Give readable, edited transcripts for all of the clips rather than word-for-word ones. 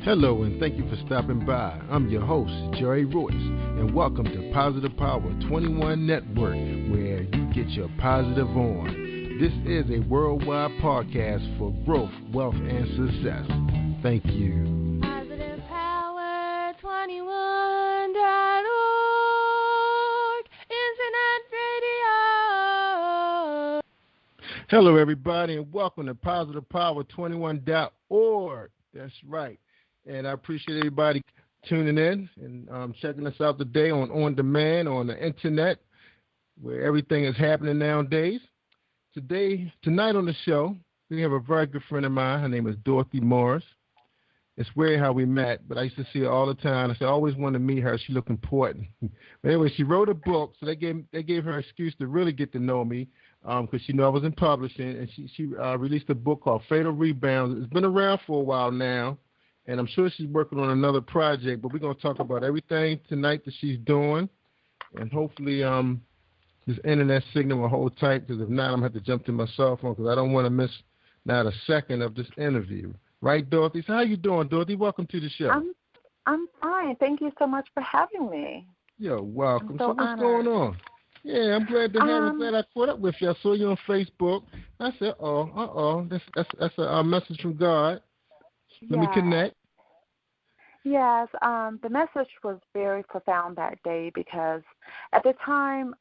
Hello and thank you for stopping by. I'm your host, Jerry Royce, and welcome to Positive Power 21 Network, where you get your positive on. This is a worldwide podcast for growth, wealth, and success. Thank you. Positive Power 21.org, Internet Radio. Hello, everybody, and welcome to Positive Power 21.org. That's right. And I appreciate everybody tuning in and checking us out today on demand, on the internet, where everything is happening nowadays. Tonight on the show, we have a very good friend of mine. Her name is Dorothy Morris. It's weird how we met, but I used to see her all the time. I always wanted to meet her. She looked important. But anyway, she wrote a book, so they gave her an excuse to really get to know me because she knew I was in publishing, and she released a book called Fatal Rebounds. It's been around for a while now. And I'm sure she's working on another project, but we're going to talk about everything tonight that she's doing. And hopefully this internet signal will hold tight, because if not, I'm going to have to jump to my cell phone because I don't want to miss not a second of this interview. Right, Dorothy? So how you doing, Dorothy? Welcome to the show. I'm fine. Thank you so much for having me. You're welcome. So what's honored. going on? Yeah, I'm glad to have you. Glad I caught up with you. I saw you on Facebook. I said, that's a message from God. Let me connect. Yes, the message was very profound that day because at the time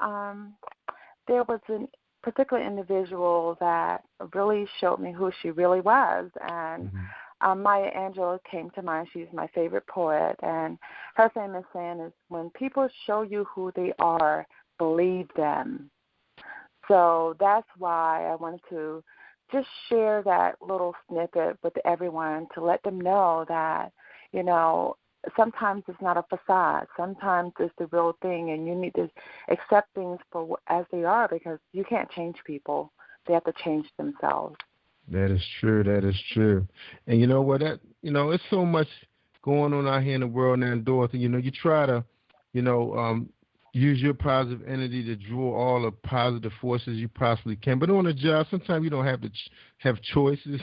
there was a particular individual that really showed me who she really was. And Maya Angelou came to mind. She's my favorite poet. And her famous saying is, when people show you who they are, believe them. So that's why I wanted to just share that little snippet with everyone to let them know that, you know, sometimes it's not a facade. Sometimes it's the real thing, and you need to accept things for as they are, because you can't change people. They have to change themselves. That is true. That is true. And you know what? It's so much going on out here in the world now, Dorothy. You try to, use your positive energy to draw all the positive forces you possibly can. But on a job, sometimes you don't have to have choices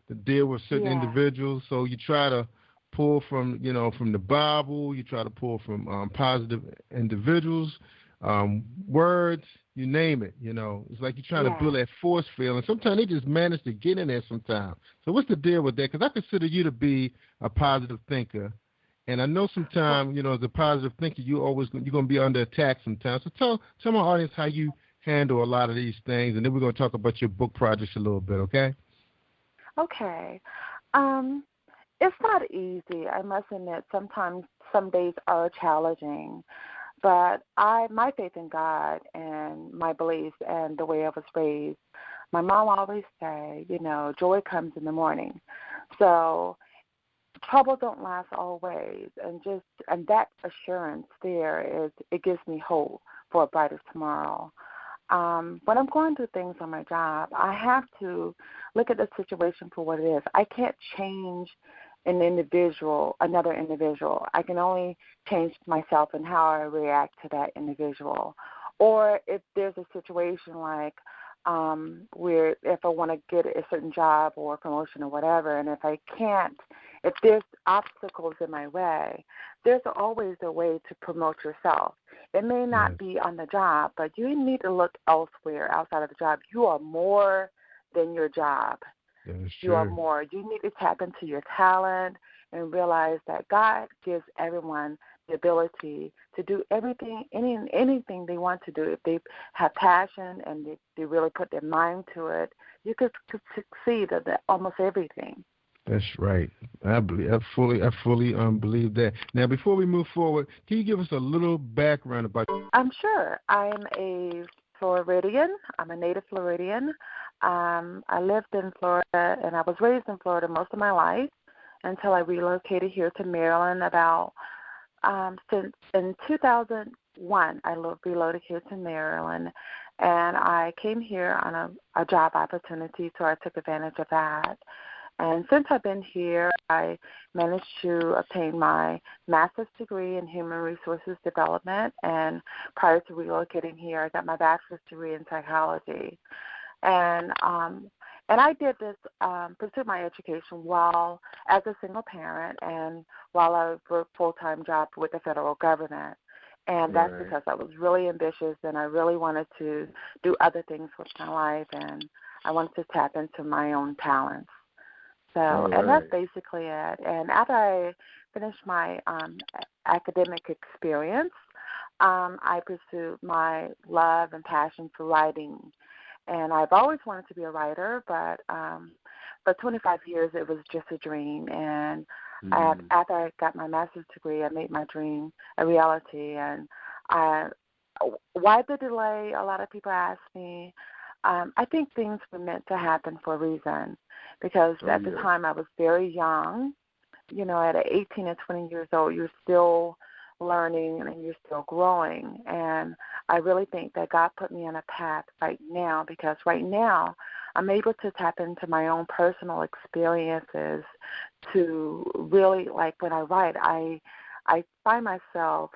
to deal with certain individuals. So you try to pull from the Bible. You try to pull from positive individuals, words, you name it. It's like you're trying to build that force field. And sometimes they just manage to get in there sometimes. So what's the deal with that? Because I consider you to be a positive thinker. And I know sometimes, as a positive thinker, you're going to be under attack sometimes. So tell my audience how you handle a lot of these things, and then we're going to talk about your book projects a little bit, okay? Okay. It's not easy. I must admit, sometimes some days are challenging. But my faith in God and my beliefs and the way I was raised, my mom always say, joy comes in the morning. So trouble don't last always, and that assurance there it gives me hope for a brighter tomorrow. When I'm going through things on my job, I have to look at the situation for what it is. I can't change another individual. I can only change myself and how I react to that individual. Or if there's a situation like where if I want to get a certain job or promotion or whatever, and if there's obstacles in my way, there's always a way to promote yourself. It may not be on the job, but you need to look elsewhere outside of the job. You are more than your job. You are more. You need to tap into your talent and realize that God gives everyone the ability to do everything, anything they want to do. If they have passion and they really put their mind to it, you could succeed at almost everything. That's right. I fully believe that. Now, before we move forward, can you give us a little background about you? I'm sure. I'm a Floridian. I'm a native Floridian. I lived in Florida, and I was raised in Florida most of my life until I relocated here to Maryland since in 2001. I relocated here to Maryland, and I came here on a job opportunity, so I took advantage of that. And since I've been here, I managed to obtain my master's degree in human resources development. And prior to relocating here, I got my bachelor's degree in psychology. And And I did this, pursued my education while as a single parent and while I worked full-time job with the federal government. And that's because I was really ambitious and I really wanted to do other things with my life, and I wanted to tap into my own talents. So, and that's basically it. And after I finished my academic experience, I pursued my love and passion for writing. And I've always wanted to be a writer, but for 25 years it was just a dream. And after I got my master's degree, I made my dream a reality. And why the delay? A lot of people ask me. I think things were meant to happen for a reason, because at the time I was very young. You know, at 18 and 20 years old, you're still learning and you're still growing. And I really think that God put me on a path right now, because right now I'm able to tap into my own personal experiences to really, like when I write, I find myself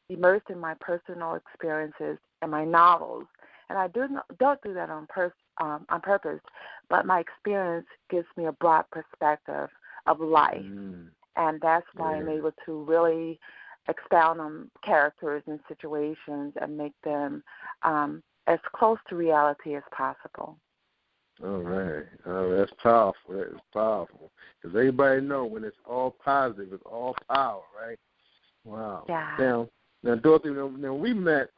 immersed in my personal experiences and my novels. And I don't do that on purpose, but my experience gives me a broad perspective of life. And that's why I'm able to really expound on characters and situations and make them as close to reality as possible. All right. That's powerful. That is powerful. Because everybody know when it's all positive, it's all power, right? Wow. Yeah. Now Dorothy, now we met.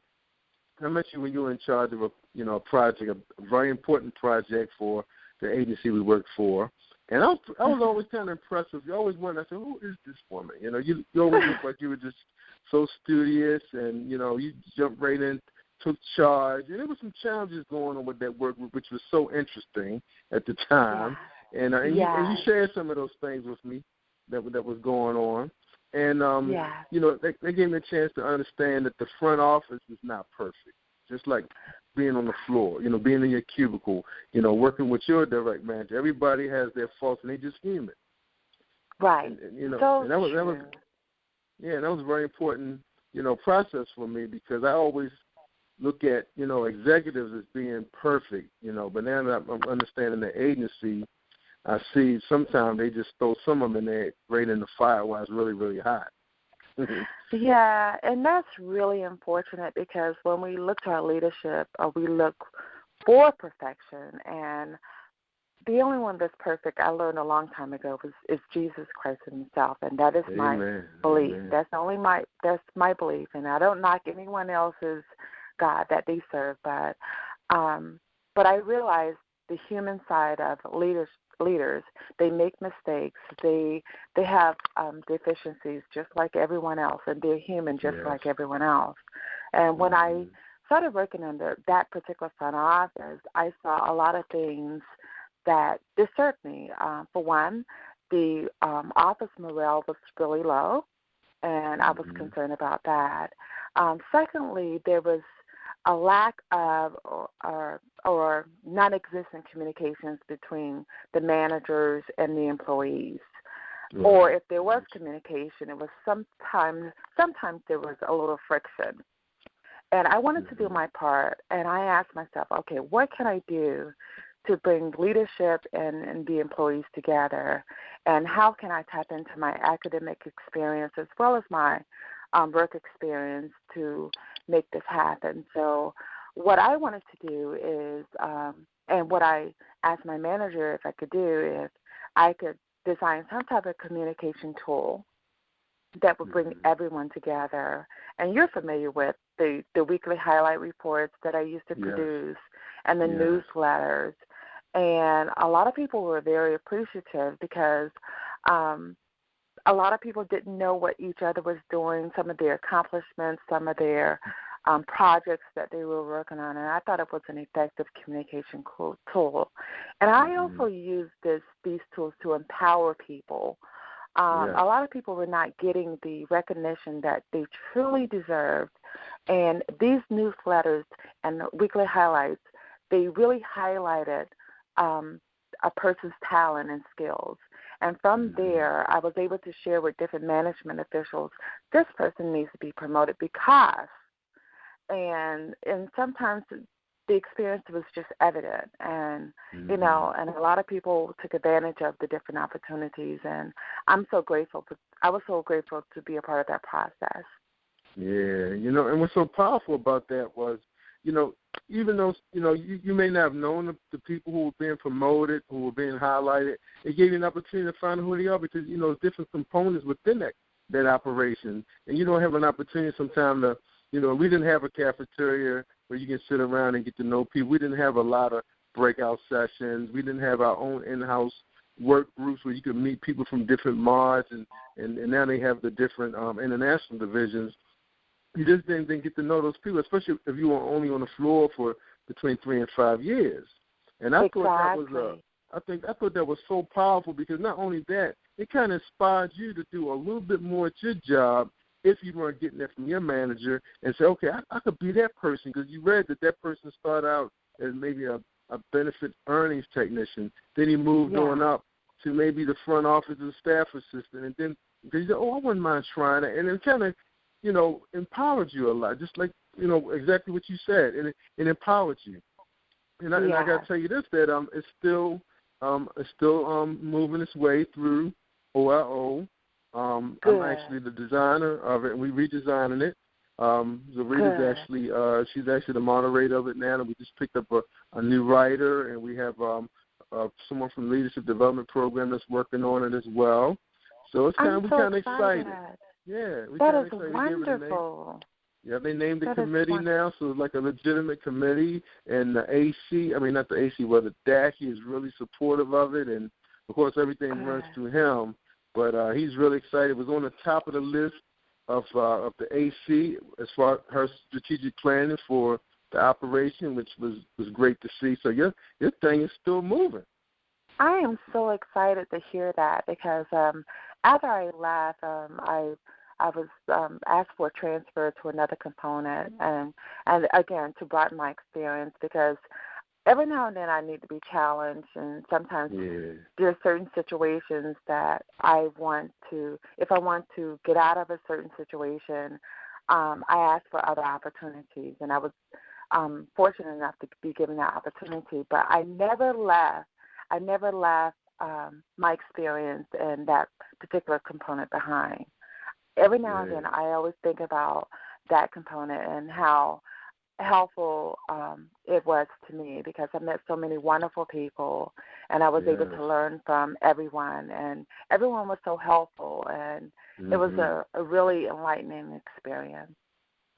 I met you when you were in charge of a project, a very important project for the agency we worked for. And I was always kind of impressed with you. I always wondered, I said, who is this woman? You know, you always looked like you were just so studious, and, you know, you jumped right in, took charge. And there were some challenges going on with that work, which was so interesting at the time. Yeah. And you shared some of those things with me that was going on. And, you know, they gave me a chance to understand that the front office is not perfect, just like being on the floor, you know, being in your cubicle, you know, working with your direct manager. Everybody has their faults, and they're just human. Right. And you know, so and that was a very important, you know, process for me, because I always look at, you know, executives as being perfect, you know, but now that I'm understanding the agency, I see sometimes they just throw some of them in there right in the fire while it's really, really hot. Yeah, and that's really unfortunate, because when we look to our leadership, we look for perfection, and the only one that's perfect, I learned a long time ago, is Jesus Christ himself, and that is my belief. Amen. That's my belief, and I don't knock anyone else's God that they serve, but I realize the human side of leaders, they make mistakes, they have deficiencies just like everyone else, and they're human just like everyone else. And when I started working under that particular front office, I saw a lot of things that disturbed me. For one, the office morale was really low, and I was concerned about that. Secondly, there was a lack of or non-existent communications between the managers and the employees. Right. Or if there was communication, it was sometimes there was a little friction. And I wanted to do my part, and I asked myself, okay, what can I do to bring leadership and the employees together, and how can I tap into my academic experience as well as my work experience to make this happen. So what I wanted to do is, and what I asked my manager if I could do, if I could design some type of communication tool that would bring everyone together. And you're familiar with the weekly highlight reports that I used to produce and the newsletters. And a lot of people were very appreciative, because a lot of people didn't know what each other was doing, some of their accomplishments, some of their projects that they were working on, and I thought it was an effective communication tool. And I also use these tools to empower people. A lot of people were not getting the recognition that they truly deserved, and these newsletters and weekly highlights, they really highlighted a person's talent and skills. And from there, I was able to share with different management officials, this person needs to be promoted because, and sometimes the experience was just evident, and you know, and a lot of people took advantage of the different opportunities, and I'm so grateful. I was so grateful to be a part of that process. Yeah, you know, and what's so powerful about that was, you know, even though, you know, you may not have known the people who were being promoted, who were being highlighted, it gave you an opportunity to find out who they are because, you know, different components within that operation. And you don't have an opportunity sometimes to, you know, we didn't have a cafeteria where you can sit around and get to know people. We didn't have a lot of breakout sessions. We didn't have our own in-house work groups where you could meet people from different mods, and now they have the different international divisions. You just didn't get to know those people, especially if you were only on the floor for between 3 and 5 years. And I thought that was so powerful because not only that, it kind of inspired you to do a little bit more at your job if you weren't getting that from your manager and say, okay, I could be that person, because you read that person started out as maybe a benefit earnings technician. Then he moved on up to maybe the front office as a staff assistant. And then he said, I wouldn't mind trying it. And it kind of, you know, empowered you a lot, just like, you know, exactly what you said. And it empowered you. And I got to tell you this, that it's still moving its way through OIO. I'm actually the designer of it, and we're redesigning it. Zarita's actually she's actually the moderator of it now, and we just picked up a new writer, and we have someone from the Leadership Development Program that's working on it as well. So it's kind of excited. Yeah, we that is excited. wonderful. Yeah, they named the committee now, so it's like a legitimate committee, and the AC, I mean not the AC, well the DAC is really supportive of it, and of course everything runs through him. But he's really excited. It was on the top of the list of the AC as far as her strategic planning for the operation, which was great to see. So your thing is still moving. I am so excited to hear that because after I left, I was asked for a transfer to another component, and again to broaden my experience because every now and then I need to be challenged, and sometimes there are certain situations that if I want to get out of a certain situation, I ask for other opportunities, and I was fortunate enough to be given that opportunity. But I never left my experience and that particular component behind. Every now and then I always think about that component and how helpful it was to me because I met so many wonderful people, and I was able to learn from everyone, and everyone was so helpful, and it was a really enlightening experience.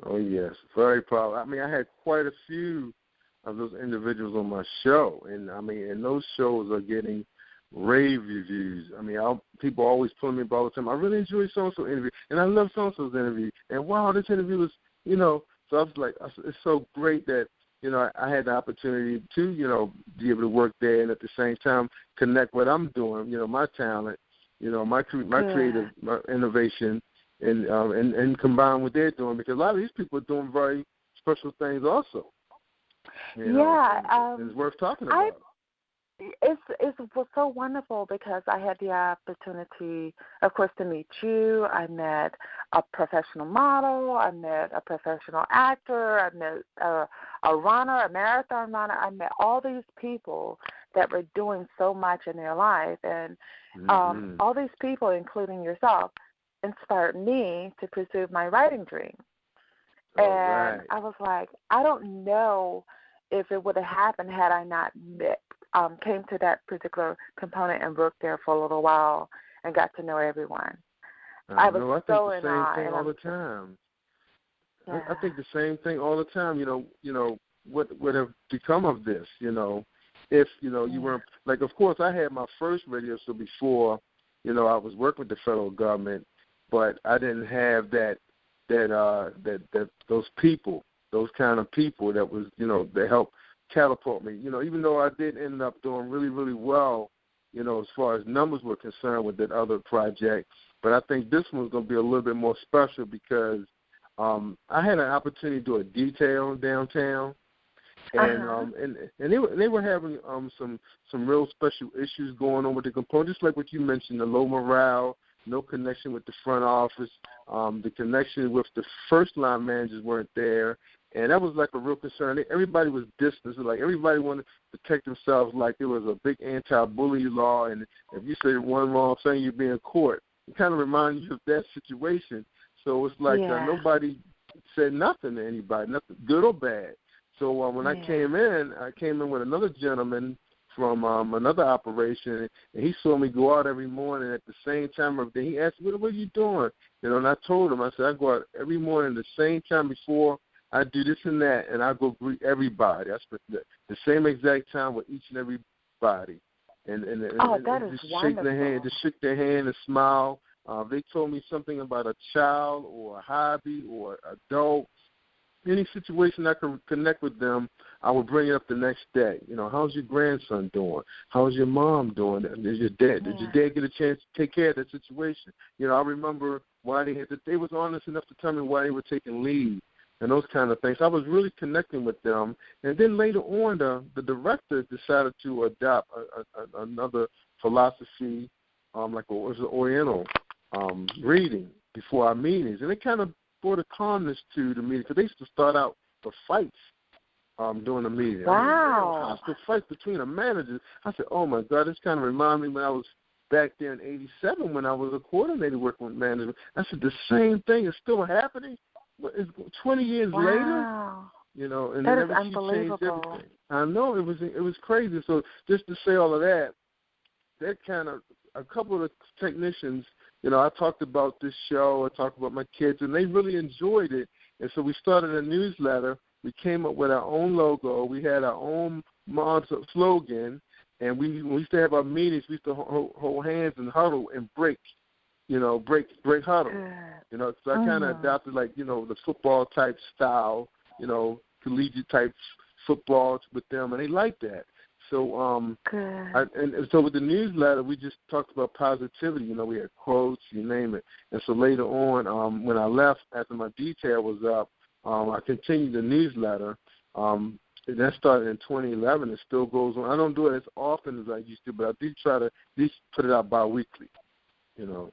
Oh, yes, very proud. I mean, I had quite a few of those individuals on my show, and I mean, and those shows are getting rave reviews. I mean, people always pulling me up all the time. I really enjoyed so-and-so interview, and I love so-and-so's interview, and wow, this interview was, you know. So I was like, it's so great that, you know, I had the opportunity to, you know, be able to work there and at the same time connect what I'm doing, you know, my talent, you know, my creative my innovation, and combine what they're doing, because a lot of these people are doing very special things also. You know, and it's worth talking about. It was so wonderful because I had the opportunity, of course, to meet you. I met a professional model. I met a professional actor. I met a runner, a marathon runner. I met all these people that were doing so much in their life. And all these people, including yourself, inspired me to pursue my writing dream. I was like, I don't know if it would have happened had I not came to that particular component and worked there for a little while and got to know everyone. I was so in awe. I think the same thing all the time. I think the same thing all the time. You know, what would have become of this? You know, if you weren't, like. Of course, I had my first radio show before. You know, I was working with the federal government, but I didn't have those people, those kind of people that was, you know, that helped catapult me. You know, even though I did end up doing really, really well, you know, as far as numbers were concerned with that other project, but I think this one's going to be a little bit more special because I had an opportunity to do a detail downtown, and they were having some real special issues going on with the component, just like what you mentioned, the low morale, no connection with the front office, the connection with the first line managers weren't there, And that was like a real concern. Everybody was distant. Like everybody wanted to protect themselves like there was a big anti-bully law, and if you say one wrong thing, you'd be in court. It kind of reminds you of that situation. So it's like nobody said nothing to anybody, nothing good or bad. So when I came in with another gentleman from another operation, and he saw me go out every morning at the same time of day. He asked me, what are you doing? And I told him, I said, I go out every morning the same time before I do this and that, and I go greet everybody. I spent the same exact time with each and everybody. And that is just wonderful. shake their hand and smile. They told me something about a child or a hobby or adult. Any situation I could connect with them, I would bring it up the next day. How's your grandson doing? How's your mom doing? Did your dad get a chance to take care of that situation? I remember why they was honest enough to tell me why they were taking leave and those kind of things. I was really connecting with them. And then later on, the director decided to adopt another philosophy, like it was an Oriental reading before our meetings. And it kind of brought a calmness to the meeting, because they used to start out with fights during the meeting. Wow. Hostile fights between the managers. I said, oh, my God, this kind of reminded me when I was back there in 87 when I was a coordinator working with management. I said, the same thing is still happening? It's 20 years later? And that then is unbelievable. Changed everything. I know, it was crazy. So just to say all of that kind of, a couple of the technicians, I talked about this show, I talked about my kids, and they really enjoyed it. And so we started a newsletter. We came up with our own logo. We had our own slogan. And we used to have our meetings. We used to hold hands and huddle and break huddle. So I kind of adopted, the football type style, collegiate type football with them, and they liked that. So, and so with the newsletter, we just talked about positivity. We had quotes, you name it. And so later on, when I left, after my detail was up, I continued the newsletter. And that started in 2011. It still goes on. I don't do it as often as I used to, but I do try to at least put it out bi-weekly.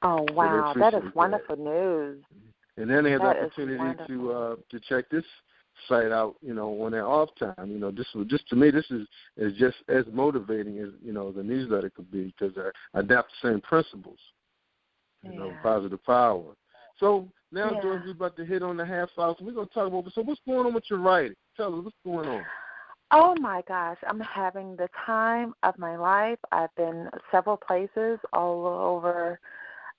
Oh, wow. So that is wonderful news. And then they have the opportunity to check this site out, on their off time. Just to me, this is just as motivating as, the newsletter could be, because I adapt the same principles, positive power. So now, Dorothy, we're about to hit on the half hour. So we're going to talk about, so what's going on with your writing? Tell us, what's going on? Oh, my gosh. I'm having the time of my life. I've been several places all over.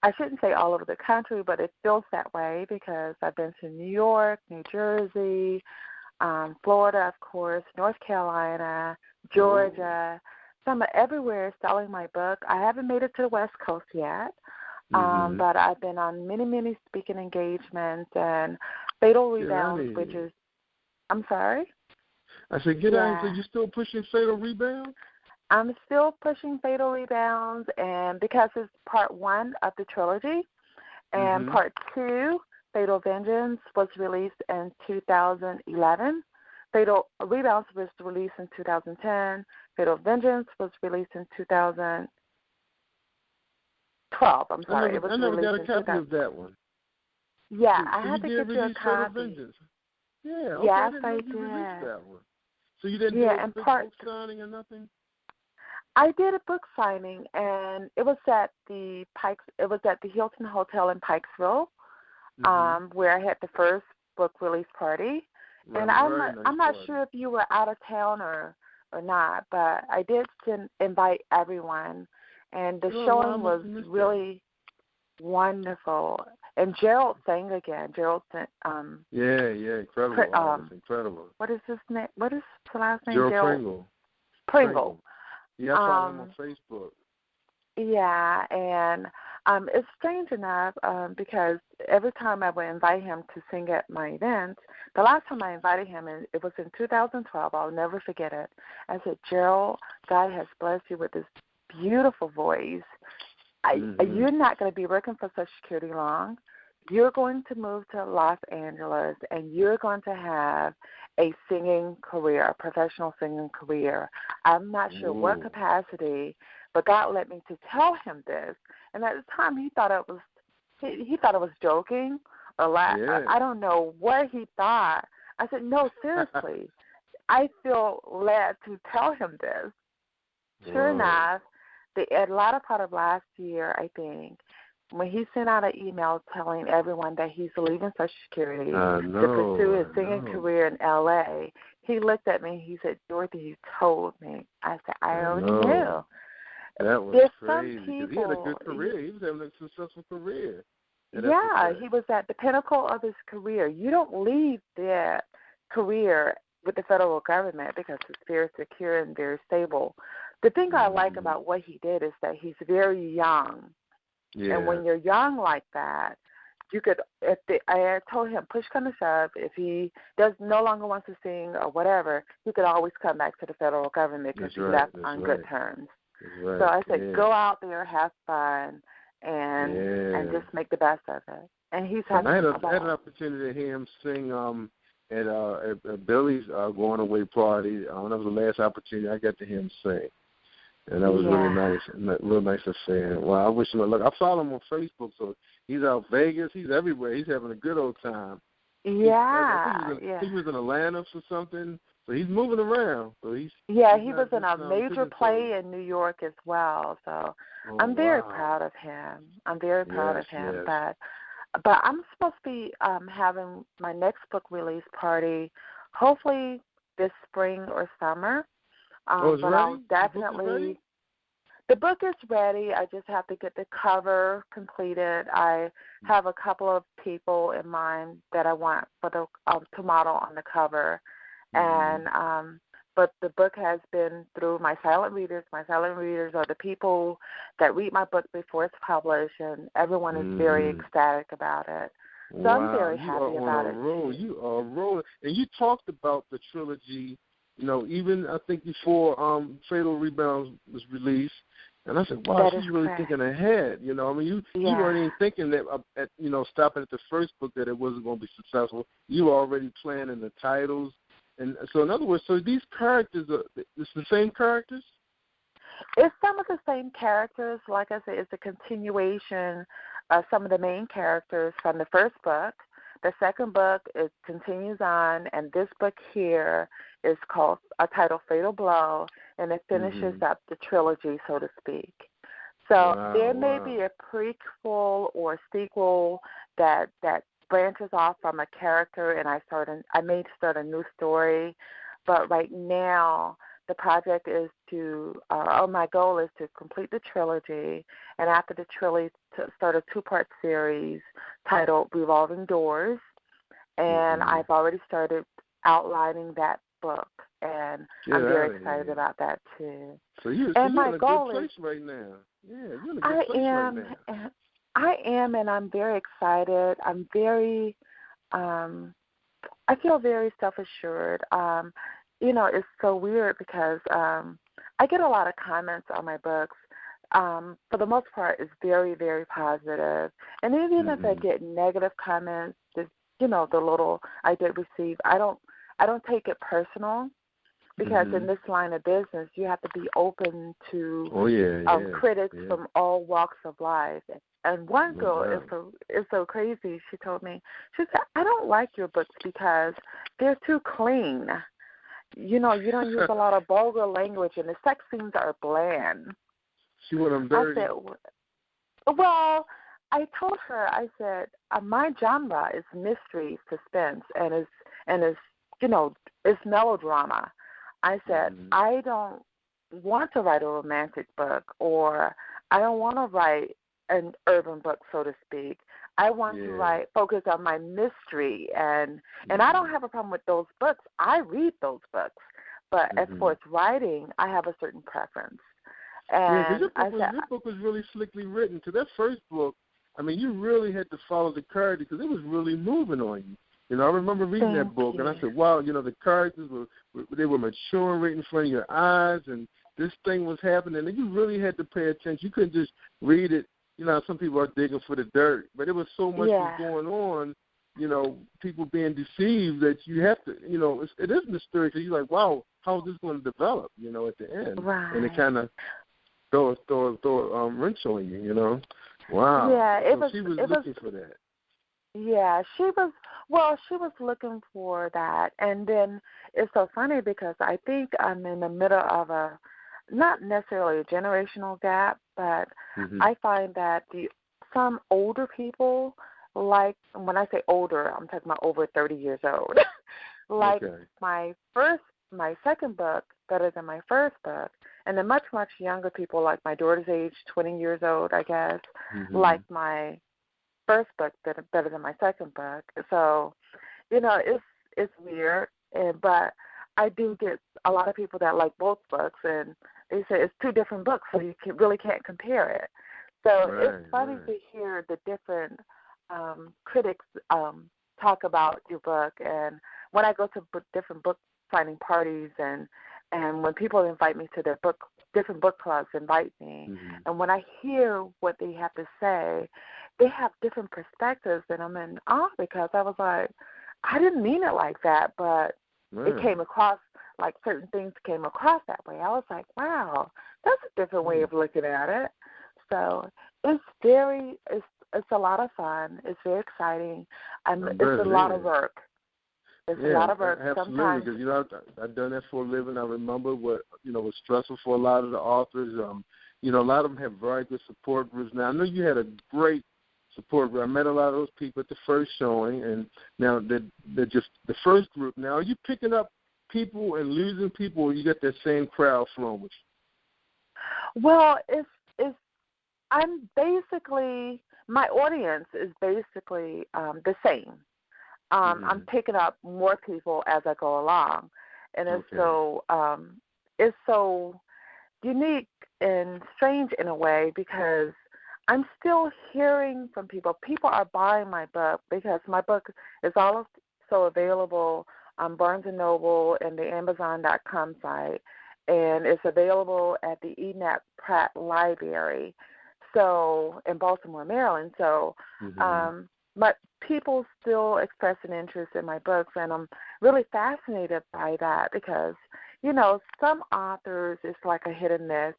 I shouldn't say all over the country, but it feels that way because I've been to New York, New Jersey, Florida, of course, North Carolina, Georgia. So I'm everywhere selling my book. I haven't made it to the West Coast yet, but I've been on many, many speaking engagements and Fatal Rebounds, which is – I'm sorry? I said, get out. So you're still pushing Fatal Rebounds? I'm still pushing Fatal Rebounds, and because it's part 1 of the trilogy, and part 2, Fatal Vengeance, was released in 2011. Fatal Rebounds was released in 2010. Fatal Vengeance was released in 2012. I'm sorry. I never got a copy of that one. Yeah, so I had to get you a copy. Yeah, okay, yes, I did. That one. So you didn't do a big book signing or nothing? I did a book signing, and it was at the Hilton Hotel in Pikesville, where I had the first book release party. And I'm not sure if you were out of town or not, but I did invite everyone, and the showing was really wonderful. And Gerald sang again. Gerald sang. Incredible. It's incredible. What is his name? What is the last name? Gerald Pringle. Yeah, I saw him on Facebook. Yeah, and it's strange enough because every time I would invite him to sing at my events, the last time I invited him, and it was in 2012, I'll never forget it. I said, Gerald, God has blessed you with this beautiful voice. You're not going to be working for Social Security long. You're going to move to Los Angeles, and you're going to have a singing career, a professional singing career. I'm not sure what capacity, but God led me to tell him this. And at the time, he thought it was joking or laugh. Yeah. I don't know what he thought. I said, no, seriously. I feel led to tell him this. Sure enough, the latter part of last year, I think, when he sent out an email telling everyone that he's leaving Social Security to pursue his singing career in L.A., he looked at me and he said, Dorothy, you told me. I said, I already knew. That was There's crazy. some people, he had a good career. He was having a successful career. Yeah, he was at the pinnacle of his career. You don't leave that career with the federal government because it's very secure and very stable. The thing I like about what he did is that he's very young. Yeah. And when you're young like that, you could, I told him, push come to shove, if he no longer wants to sing or whatever, he could always come back to the federal government because he left on good terms. Right. So I said, go out there, have fun, and just make the best of it. And he's having I had an opportunity to hear him sing at Billy's going away party. That was the last opportunity I got to hear him sing. And that was real nice to see him. Well, I wish him luck. I follow him on Facebook, so he's out Vegas. He's everywhere. He's having a good old time. Yeah, he was in Atlanta or something. So he's moving around. So he was in a major play in New York as well. So I'm very proud of him. I'm very proud of him. Yes. But I'm supposed to be having my next book release party, hopefully this spring or summer. But ready? I'll definitely. The book is ready. I just have to get the cover completed. I have a couple of people in mind that I want for to model on the cover, and but the book has been through my silent readers. My silent readers are the people that read my book before it's published, and everyone is very ecstatic about it. So I'm very happy about it. You are rolling, and you talked about the trilogy. Even I think before Fatal Rebounds was released, and I said, wow, she's really thinking ahead. You weren't even thinking that stopping at the first book that it wasn't going to be successful. You were already planning the titles. And so, in other words, so these characters it's the same characters? It's some of the same characters. Like I said, it's a continuation of some of the main characters from the first book. The second book, it continues on, and this book here is called titled Fatal Blow, and it finishes up the trilogy, so to speak. So there may be a prequel or sequel that branches off from a character, and I may start a new story. But right now, the project is my goal is to complete the trilogy, and after the trilogy, to start a 2-part series titled Revolving Doors. And I've already started outlining that book, and I'm very excited about that too. So you're in a good place right now. Yeah, you're in a good place right now. I am, and I'm very excited. I'm very, I feel very self-assured. It's so weird because I get a lot of comments on my books. For the most part, it's very, very positive. And even if I get negative comments, the little I did receive, I don't take it personal, because in this line of business, you have to be open to critics from all walks of life. And one girl is so crazy. She told me, she said, I don't like your books because they're too clean. You don't use a lot of vulgar language, and the sex scenes are bland. She want them dirty. I said, well, I told her, I said, my genre is mystery, suspense, and is it's melodrama. I said, I don't want to write a romantic book, or I don't want to write an urban book, so to speak. I want to focus on my mystery, and I don't have a problem with those books. I read those books, but as far as writing, I have a certain preference. And your book was really slickly written. To that first book, I mean, you really had to follow the character because it was really moving on you. I remember reading that book, and I said, wow, the characters were maturing right in front of your eyes, and this thing was happening, and you really had to pay attention. You couldn't just read it. Some people are digging for the dirt, but it was so much was going on, people being deceived that you have to, it is mysterious. You're like, wow, how is this going to develop, at the end? Right. And it kind of throw a wrench on you, Wow. Yeah, she was looking for that. Yeah, she was looking for that. And then it's so funny because I think I'm in the middle of a, not necessarily a generational gap, but Mhm. I find that some older people, like, when I say older, I'm talking about over 30 years old, like Okay. my second book better than my first book, and then much, much younger people, like my daughter's age, 20 years old, I guess, like Mhm. my first book better than my second book. So, it's weird, but I do get a lot of people that like both books, and they say it's two different books, so really can't compare it. So it's Right. funny Right. to hear the different critics talk about your book, and when I go to different book signing parties, and when people invite me to their different book clubs invite me, Mhm. and when I hear what they have to say, they have different perspectives, and I'm in awe because I was like, I didn't mean it like that, but it Right. came across, like certain things came across that way. I was like, wow, that's a different way Mm. of looking at it. So it's a lot of fun. It's very exciting. I It's bet a it lot of is. work. It's a Yeah, lot of work. absolutely. Sometimes, Because I've done that for a living. I remember what was stressful for a lot of the authors. A lot of them have very good support groups. Now I know you had a great support group. I met a lot of those people at the first showing, and now they're just the first group. Now are you picking up people and losing people, or you got that same crowd flowing with well, it's I'm basically, my audience is basically the same. you? I'm picking up more people as I go along, and Okay. it's so unique and strange in a way because I'm still hearing from people. People are buying my book because my book is also available on Barnes& and Noble and the Amazon.com site, and it's available at the E.N.A.P. Pratt Library, so in Baltimore, Maryland. So, Mhm. but people still express an interest in my books, and I'm really fascinated by that because some authors it's like a hit and miss,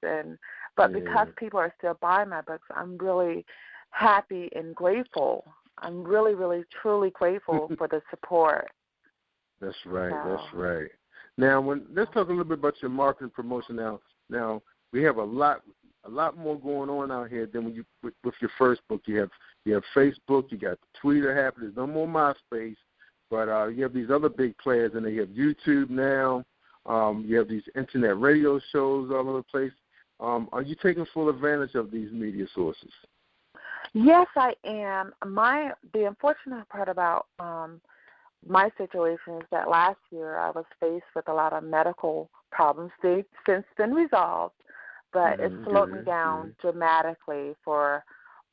but because Yeah. people are still buying my books, I'm really happy and grateful. I'm really, really, truly grateful for the support. That's right. That's So, right. Now, let's talk a little bit about your marketing promotion. Now we have a lot more going on out here than when you with your first book. You have Facebook, you got Twitter happening. There's no more MySpace, but you have these other big players, and you have YouTube now. You have these internet radio shows all over the place. Are you taking full advantage of these media sources? yes, I am. The unfortunate part about my situation is that last year I was faced with a lot of medical problems. They've since been resolved, but it slowed me Good. down Good. dramatically. For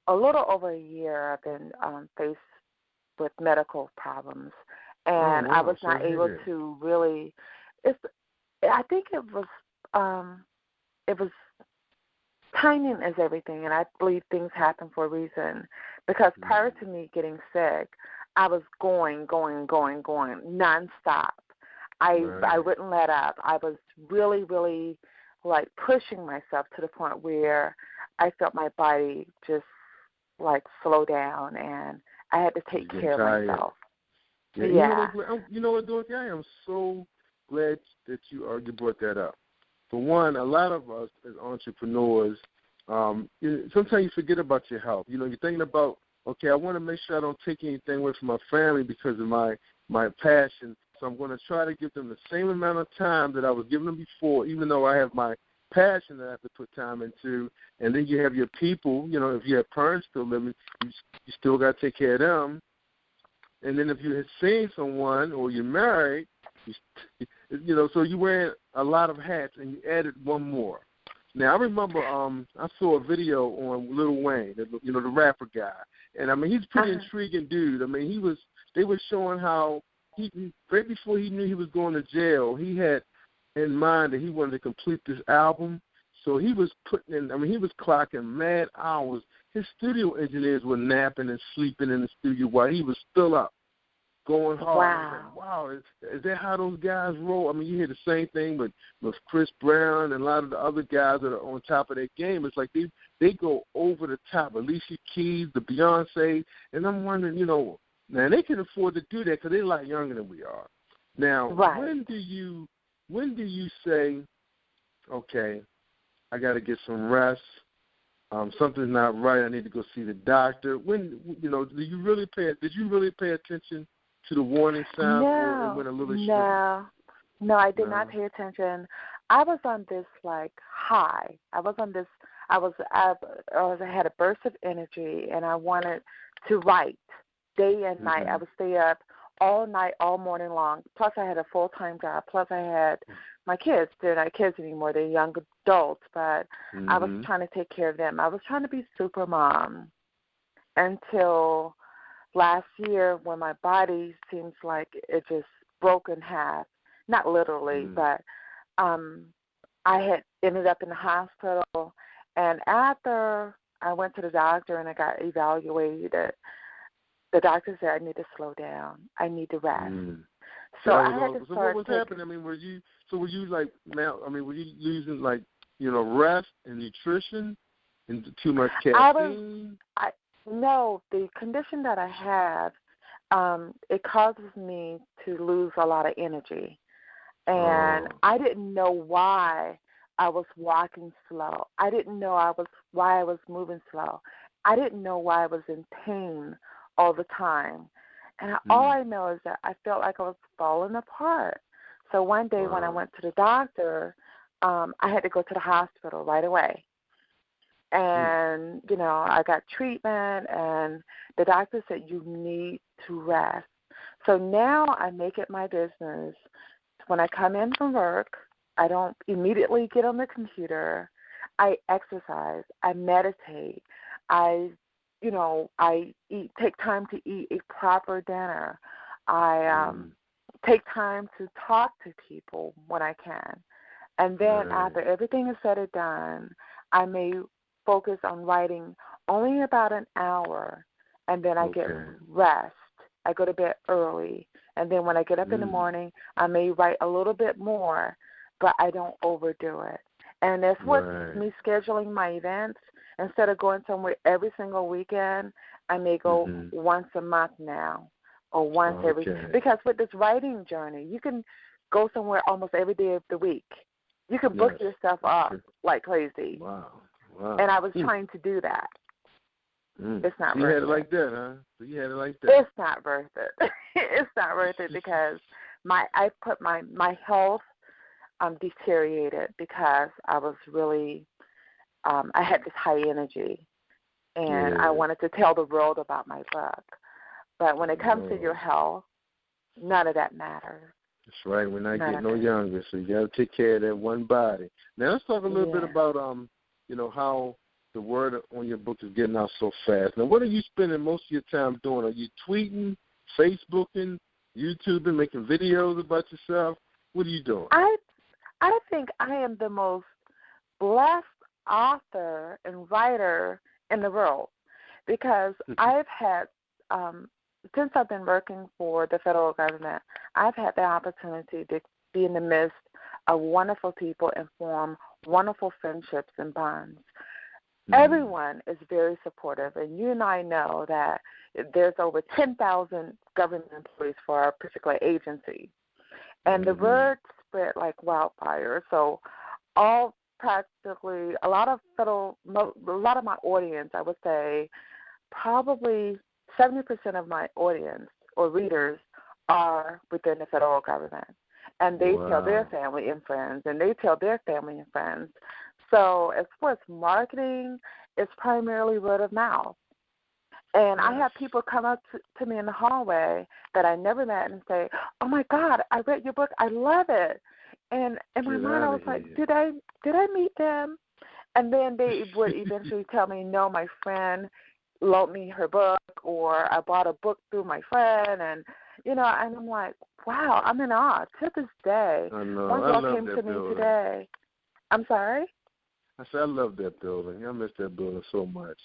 a little over a year, I've been faced with medical problems, Oh and I was wow. not Sorry to able hear that. to really. I think it was timing is everything, and I believe things happen for a reason. Because prior to me getting sick, I was going nonstop. I Right. wouldn't let up. I was really, really like pushing myself to the point where I felt my body just like slow down, and I had to You're take getting care of tired. myself. Yeah, Yeah. you know what, Dorothy? I am so glad that you brought that up. For one, a lot of us as entrepreneurs, sometimes you forget about your health. You're thinking about, okay, I want to make sure I don't take anything away from my family because of my passion. So I'm going to try to give them the same amount of time that I was giving them before, even though I have my passion that I have to put time into. And then you have your people. If you have parents still living, you still got to take care of them. And then if you had seen someone or you're married, so you wear a lot of hats and you added one more. Now I remember I saw a video on Lil Wayne, the rapper guy, and I mean he's a pretty intriguing dude. I mean they were showing how he right before he knew he was going to jail, he had in mind that he wanted to complete this album. So he was he was clocking mad hours. His studio engineers were napping and sleeping in the studio while he was still up, going hard. I was like, wow, is that how those guys roll? I mean, you hear the same thing with Chris Brown and a lot of the other guys that are on top of their game. It's like they go over the top. Alicia Keys, the Beyonce, and I'm wondering, Now, they can afford to do that because they're a lot younger than we are. Now, Right. when do you say, okay, I got to get some rest, something's not right, I need to go see the doctor? When, did you really pay attention to the warning signs, or it went a little short? No, I did not pay attention. I was on this high. I had a burst of energy, and I wanted to write day and night. I would stay up all night, all morning long. Plus, I had a full-time job. Plus, I had my kids. They're not kids anymore. They're young adults, but I was trying to take care of them. I was trying to be super mom until last year, when my body seems like it just broke in half. Not literally, but I had ended up in the hospital, and after I went to the doctor and I got evaluated, the doctor said I need to slow down. I need to rest. So I had to start. So what was happening? I mean, were you losing rest and nutrition and too much caffeine? No, the condition that I have, it causes me to lose a lot of energy. And I didn't know why I was walking slow. I didn't know why I was moving slow. I didn't know why I was in pain all the time. And all I know is that I felt like I was falling apart. So one day when I went to the doctor, I had to go to the hospital right away. And, I got treatment, and the doctor said, you need to rest. So now I make it my business. When I come in from work, I don't immediately get on the computer. I exercise. I meditate. I take time to eat a proper dinner. I take time to talk to people when I can. And then after everything is said and done, I may focus on writing only about an hour, and then I get rest. I go to bed early, and then when I get up in the morning, I may write a little bit more, but I don't overdo it. And that's what me scheduling my events. Instead of going somewhere every single weekend, I may go once a month now, or once every. Because with this writing journey, you can go somewhere almost every day of the week. You can book yourself up like crazy. Wow. And I was trying to do that. It's not worth it. You had it like that, huh? So you had it like that. It's not worth it. It's not worth it because my health deteriorated because I was really I had this high energy, and I wanted to tell the world about my book. But when it comes to your health, none of that matters. That's right. We're not getting no younger, so you got to take care of that one body. Now let's talk a little bit about how the word on your book is getting out so fast. Now, what are you spending most of your time doing? Are you tweeting, Facebooking, YouTubing, making videos about yourself? What are you doing? I think I am the most blessed author and writer in the world because I've had, since I've been working for the federal government, I've had the opportunity to be in the midst of wonderful people and form wonderful friendships and bonds. Everyone is very supportive, and you and I know that there's over 10,000 government employees for our particular agency. And the word spread like wildfire. So a lot of my audience, I would say probably 70% of my audience or readers are within the federal government. And they tell their family and friends, and they tell their family and friends. So as far as marketing, it's primarily word of mouth. And I have people come up to me in the hallway that I never met and say, oh, my God, I read your book. I love it. And in my mind, I was like, did I meet them? And then they would eventually tell me, no, my friend loaned me her book, or I bought a book through my friend. And, and I'm like, wow, I'm in awe to this day. I know. One girl came to me today. I'm sorry? I said, I love that building. I miss that building so much.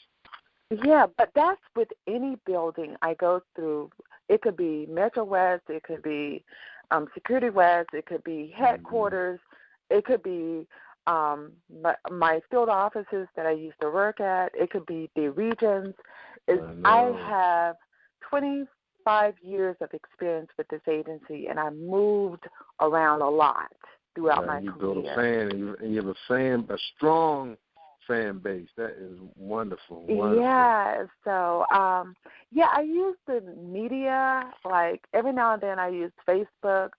Yeah, but that's with any building I go through. It could be Metro West. It could be Security West. It could be headquarters. It could be my field offices that I used to work at. It could be the regions. I have 25 5 years of experience with this agency, and I moved around a lot throughout my you career. build a fan, and you have a strong fan base. That is wonderful. Yeah. So, I use the media. Like every now and then, I use Facebook.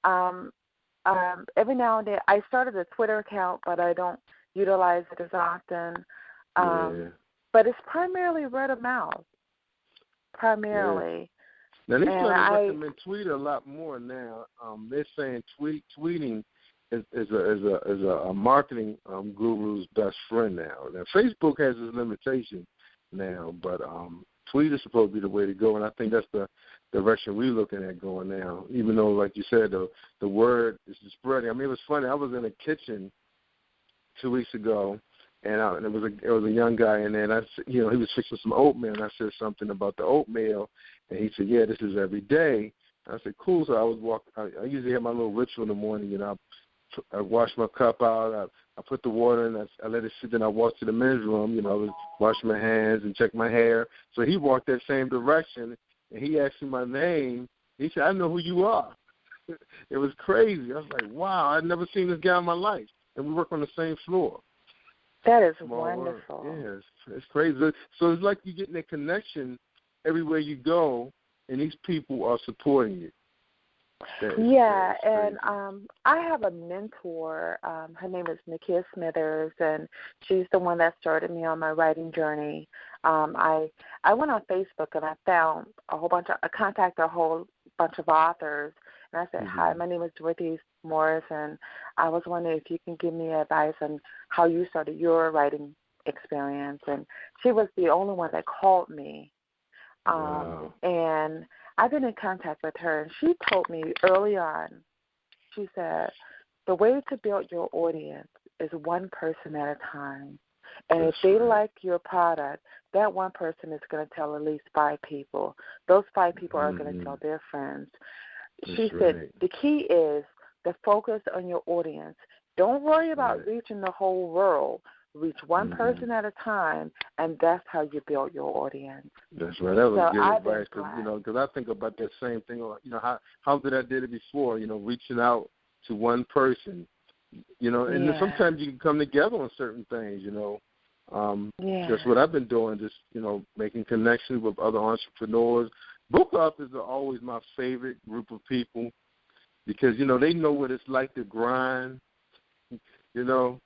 Every now and then, I started a Twitter account, but I don't utilize it as often. But it's primarily word of mouth. Primarily. Yeah. Now they're starting to recommend Twitter a lot more now. They're saying tweeting is a marketing guru's best friend now. Now Facebook has its limitations now, but Tweet is supposed to be the way to go, and I think that's the direction we're looking at going now. Even though, like you said, the word is spreading. I mean, it was funny. I was in a kitchen 2 weeks ago, and it was a young guy in there, and he was fixing some oatmeal, and I said something about the oatmeal, and he said, "Yeah, this is every day." I said, "Cool." So I was walking. I usually have my little ritual in the morning. I wash my cup out. I put the water in. I let it sit. Then I walk to the men's room. I was wash my hands and check my hair. So he walked that same direction, and he asked me my name. He said, "I know who you are." It was crazy. I was like, "Wow, I'd never seen this guy in my life." And we work on the same floor. That is wonderful. Yeah, it's crazy. So it's like you're getting a connection everywhere you go, and these people are supporting you. Yeah, and I have a mentor. Her name is Nakia Smithers, and she's the one that started me on my writing journey. I went on Facebook and I found I contacted a whole bunch of authors, and I said, "Hi, my name is Dorothy Morris, and I was wondering if you can give me advice on how you started your writing experience." And she was the only one that called me. Wow. And I've been in contact with her, and she told me early on, she said, the way to build your audience is one person at a time. And if they like your product, that one person is going to tell at least 5 people. Those 5 people are going to tell their friends. She said the key is the focus on your audience. Don't worry about reaching the whole world. Reach one person at a time, and that's how you build your audience. That's right. That was good advice because I think about that same thing. How did I did it before? Reaching out to one person. And then sometimes you can come together on certain things. That's what I've been doing. Just making connections with other entrepreneurs. Book authors are always my favorite group of people because they know what it's like to grind. So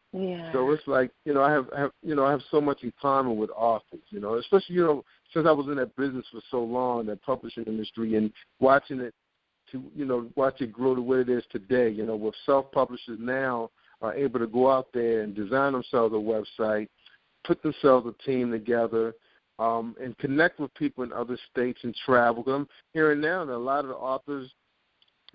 it's like I have so much in common with authors, especially since I was in that business for so long, that publishing industry, and watching it watch it grow the way it is today. With self-publishers now are able to go out there and design themselves a website, put themselves a team together, and connect with people in other states and travel. 'Cause I'm hearing now that a lot of the authors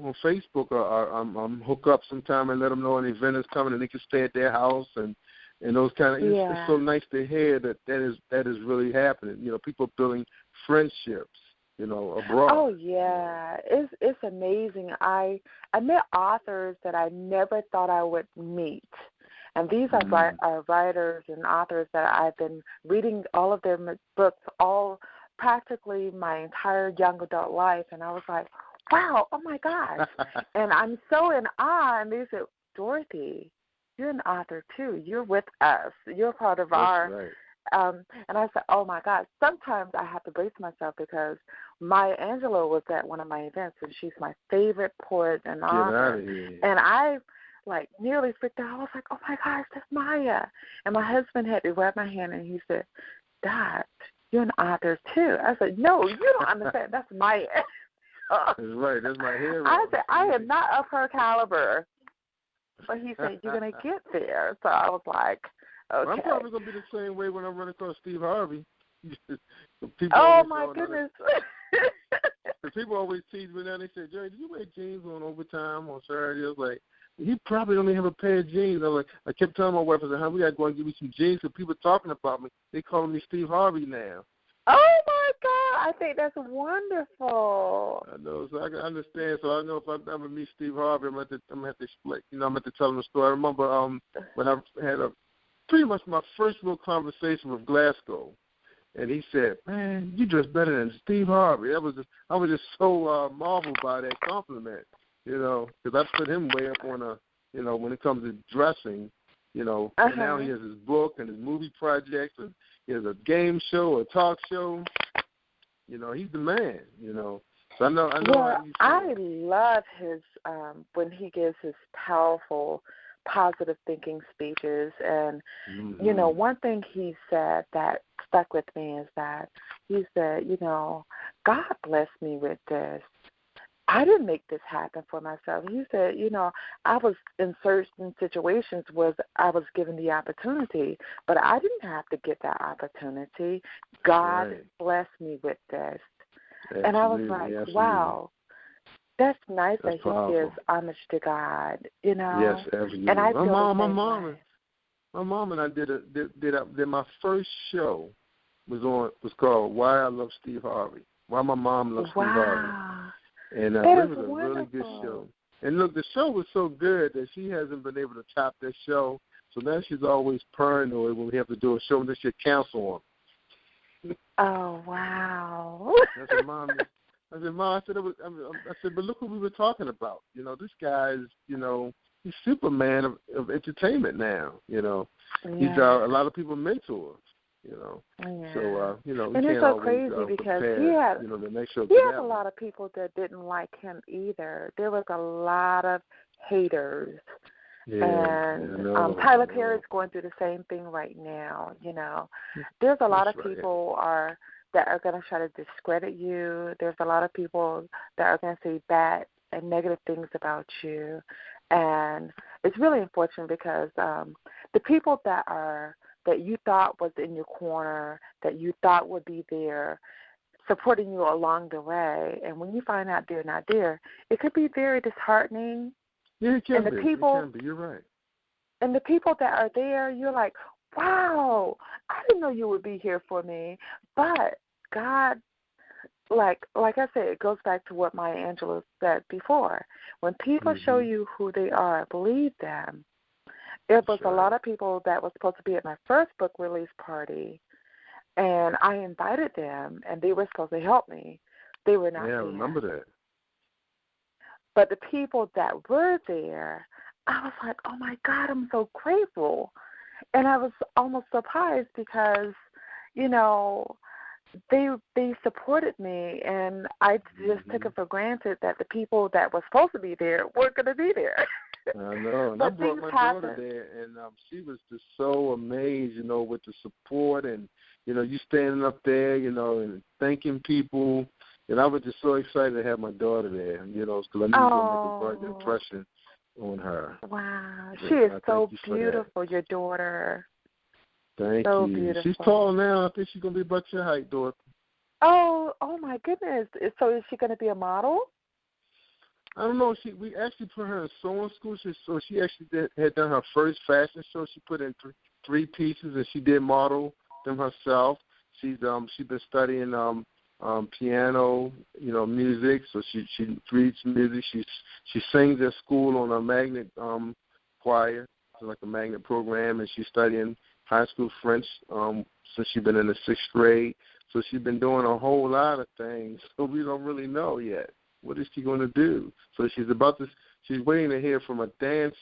on Facebook are hook up sometime and let them know an event is coming and they can stay at their house and those kind of. It's so nice to hear that is really happening. People building friendships, abroad. Oh yeah, it's amazing. I met authors that I never thought I would meet, and these are writers and authors that I've been reading all of their books practically my entire young adult life, and I was like, wow, oh my gosh. And I'm so in awe. And they said, Dorothy, you're an author too. You're with us. You're part of our. And I said, oh my gosh. Sometimes I have to brace myself because Maya Angelou was at one of my events, and she's my favorite poet and author. And I nearly freaked out. I was like, oh my gosh, that's Maya. And my husband had to grab my hand, and he said, Dad, you're an author too. I said, no, you don't understand. That's Maya. That's right. That's my hero. I said, I am not of her caliber. But he said, you're going to get there. So I was like, okay. Well, I'm probably going to be the same way when I run across Steve Harvey. Oh, my goodness. People always tease me now. They say, Jerry, did you wear jeans on overtime on Saturday? I was like, he probably don't even have a pair of jeans. I kept telling my wife, I said, we got to go and give me some jeans because people talking about me. They calling me Steve Harvey now. Oh, my God. I think that's wonderful. I know. So I can understand. So I know if I ever meet Steve Harvey, I'm going to have to explain. I'm going to have to tell him the story. I remember when I had pretty much my first real conversation with Glasgow. and he said, "Man, you dress better than Steve Harvey." I was just so marveled by that compliment, because I put him way up on when it comes to dressing, And now he has his book and his movie projects, and he has a game show, a talk show. He's the man. So I know. Well, I love his when he gives his powerful, positive thinking speeches. And one thing he said that stuck with me is that he said, God blessed me with this. I didn't make this happen for myself. He said, I was in certain situations where I was given the opportunity, but I didn't have to get that opportunity. God blessed me with this. Absolutely, and I was like, absolutely. Wow, that's nice that he gives homage to God, Yes, absolutely. And I my mom and I did my first show was called Why I Love Steve Harvey. Why My Mom Loves Steve Harvey. And it was a really good show. And look, the show was so good that she hasn't been able to top that show. So now she's always paranoid when we have to do a show and this should cancel on. Oh, wow. I said, Mom, I said, but look what we were talking about. This guy is, he's Superman of entertainment now. He's a lot of people's mentor. So and it's so crazy because he had a lot of people that didn't like him either. There was a lot of haters. And Tyler Perry's going through the same thing right now. There's a lot of people that are going to try to discredit you. There's a lot of people that are going to say bad and negative things about you, and it's really unfortunate because the people that you thought was in your corner, that you thought would be there, supporting you along the way, and when you find out they're not there, it could be very disheartening. Yeah, it can be. It can be. You're right. And the people that are there, you're like, wow, I didn't know you would be here for me. But God, like I said, it goes back to what Maya Angelou said before. When people show you who they are, believe them. It was a lot of people that was supposed to be at my first book release party, and I invited them, and they were supposed to help me. They were not there. Yeah, I remember that. But the people that were there, I was like, oh, my God, I'm so grateful. And I was almost surprised because, they supported me, and I just took it for granted that the people that were supposed to be there weren't going to be there. I know, and I brought my daughter there, and she was just so amazed, with the support and, you standing up there, and thanking people. And I was just so excited to have my daughter there, because I knew it was going to make a great impression on her. Wow. She is so beautiful, your daughter. Thank so you. Beautiful. She's tall now. I think she's going to be about your height, Dorothy. Oh, my goodness. So is she going to be a model? I don't know. We actually put her in sewing school. She actually had done her first fashion show. She put in three pieces, and she did model them herself. She's been studying piano, music. So she reads music. She sings at school on a magnet choir, so like a magnet program, and she's studying high school French since she's been in the 6th grade. So she's been doing a whole lot of things. So we don't really know yet. What is she going to do? So she's waiting to hear from a dance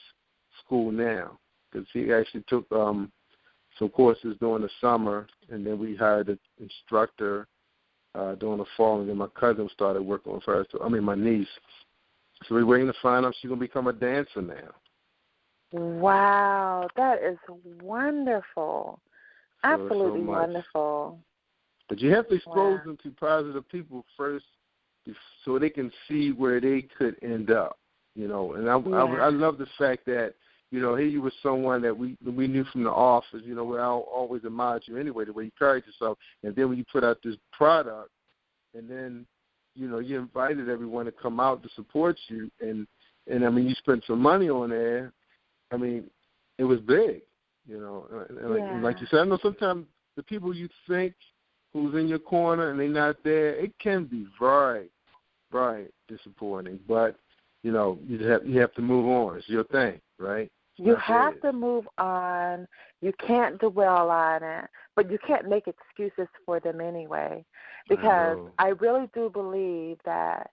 school now, because she actually took some courses during the summer, and then we hired an instructor during the fall, and then my cousin started working with her. My niece. So we're waiting to find out if she's going to become a dancer now. Wow, that is wonderful. Absolutely wonderful. But you have to expose them to positive people first, so they can see where they could end up, And I love the fact that, here you were someone that we knew from the office, we always admired you anyway, the way you carried yourself. And then when you put out this product, and then, you invited everyone to come out to support you, and you spent some money on there. It was big, And like you said, I know sometimes the people you think who's in your corner and they're not there, it can be very, very disappointing. But, you have to move on. It's your thing, right? You have to move on. You can't dwell on it, but you can't make excuses for them anyway. Because I really do believe that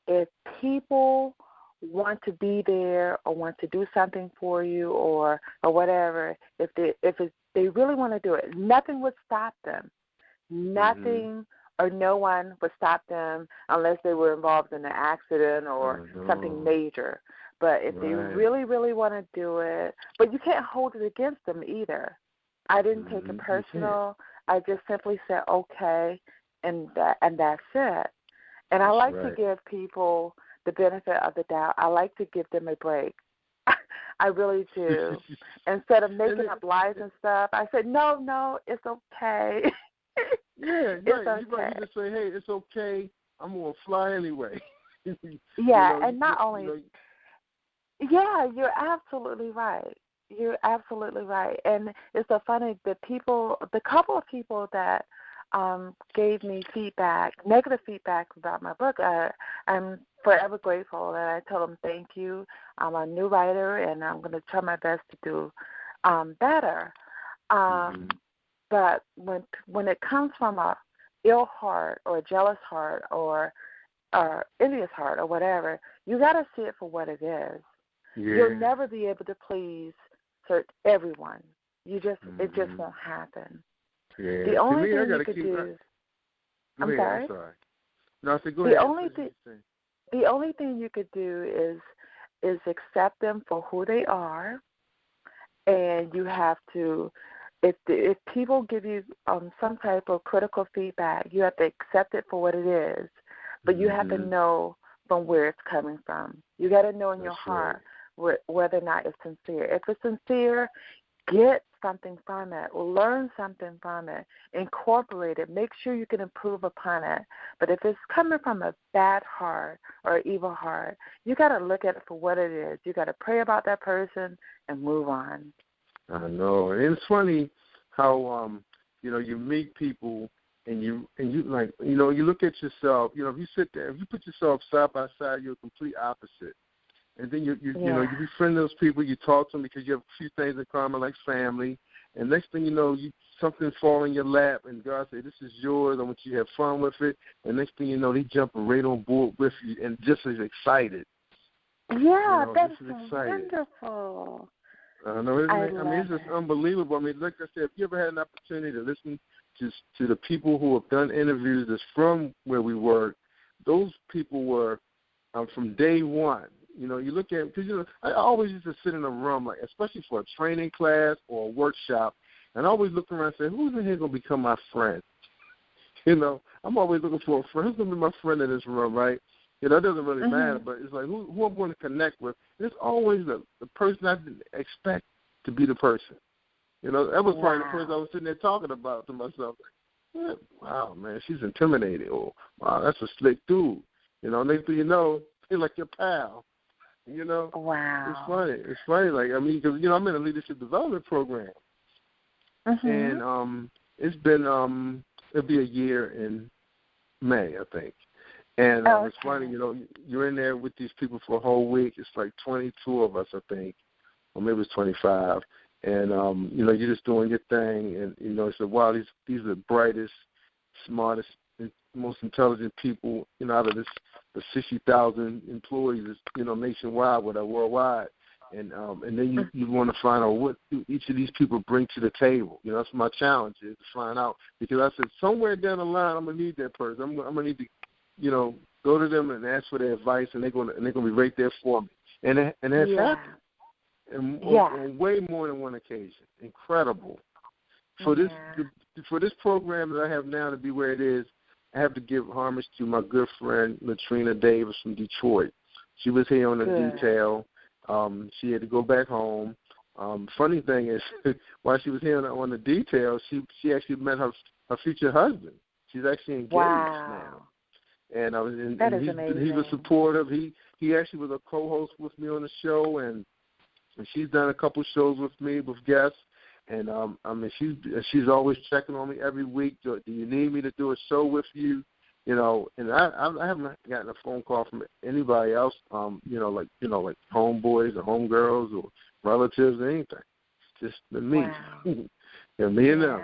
if people want to be there or want to do something for you or whatever, if they really want to do it, nothing would stop them. Nothing or no one would stop them unless they were involved in an accident or something major. But if they really, really want to do it, but you can't hold it against them either. I didn't take it personal. I just simply said, okay, and that's it. And I like to give people the benefit of the doubt. I like to give them a break. I really do. Instead of making up lies and stuff, I said, no, it's okay. Yeah, it's right. Okay. You just say, hey, it's okay. I'm going to fly anyway. And not only, you're absolutely right. You're absolutely right. And it's so funny, the couple of people that gave me feedback, negative feedback about my book, I'm forever grateful, and I told them thank you. I'm a new writer, and I'm going to try my best to do better. But when it comes from a ill heart or a jealous heart or envious heart or whatever, you got to see it for what it is. Yeah. You'll never be able to please everyone. It just won't happen. Yeah. The only thing you could do. I'm sorry. No, I said go ahead. The only thing you could do is accept them for who they are, and you have to. If people give you some type of critical feedback, you have to accept it for what it is, but you have to know from where it's coming from. You got to know in your heart whether or not it's sincere. If it's sincere, get something from it, learn something from it, incorporate it, make sure you can improve upon it. But if it's coming from a bad heart or evil heart, you got to look at it for what it is. You got to pray about that person and move on. I know, and it's funny how you meet people and you like you look at yourself. If you sit there, if you put yourself side by side, you're a complete opposite. And then you befriend those people, you talk to them because you have a few things in common, like family. And next thing you know, something fall in your lap, and God say, "This is yours. I want you to have fun with it." And next thing you know, they jump right on board with you and just as excited. Yeah, that's wonderful. I know. It's just unbelievable. I mean, like I said, if you ever had an opportunity to listen to the people who have done interviews that's from where we work, those people were from day one. You look at because I always used to sit in a room, like especially for a training class or a workshop, and I always look around and say, "Who's in here gonna become my friend?" I'm always looking for a friend. Who's gonna be my friend in this room, right? It doesn't really matter, but it's like who I'm going to connect with. And it's always the person I didn't expect to be the person. That was probably the person I was sitting there talking about to myself. Like, wow, man, she's intimidating. Or, wow, that's a slick dude. Next thing you know, they're like your pal. Wow. It's funny. Like, I mean, because, I'm in a leadership development program. And it's been, it'll be a year in May, I think. And it's funny, you're in there with these people for a whole week. It's like 22 of us, I think, or maybe it's 25. And, you're just doing your thing. And, it's like, wow, these are the brightest, smartest, most intelligent people, out of the 60,000 employees, nationwide, worldwide. And then you want to find out what do each of these people bring to the table. That's my challenge is to find out. Because I said somewhere down the line I'm gonna need that person. I'm gonna need to, go to them and ask for their advice, and they're gonna be right there for me. And that's happened. And on way more than one occasion. Incredible. For this program that I have now to be where it is, I have to give homage to my good friend Latrina Davis from Detroit. She was here on the detail. She had to go back home. Funny thing is, while she was here on the detail, she actually met her future husband. She's actually engaged now. And he was supportive. He actually was a co-host with me on the show, and she's done a couple shows with me with guests. And she's always checking on me every week. Do you need me to do a show with you? And I haven't gotten a phone call from anybody else. Like homeboys or homegirls or relatives, or anything. It's just me. Wow. Me and them.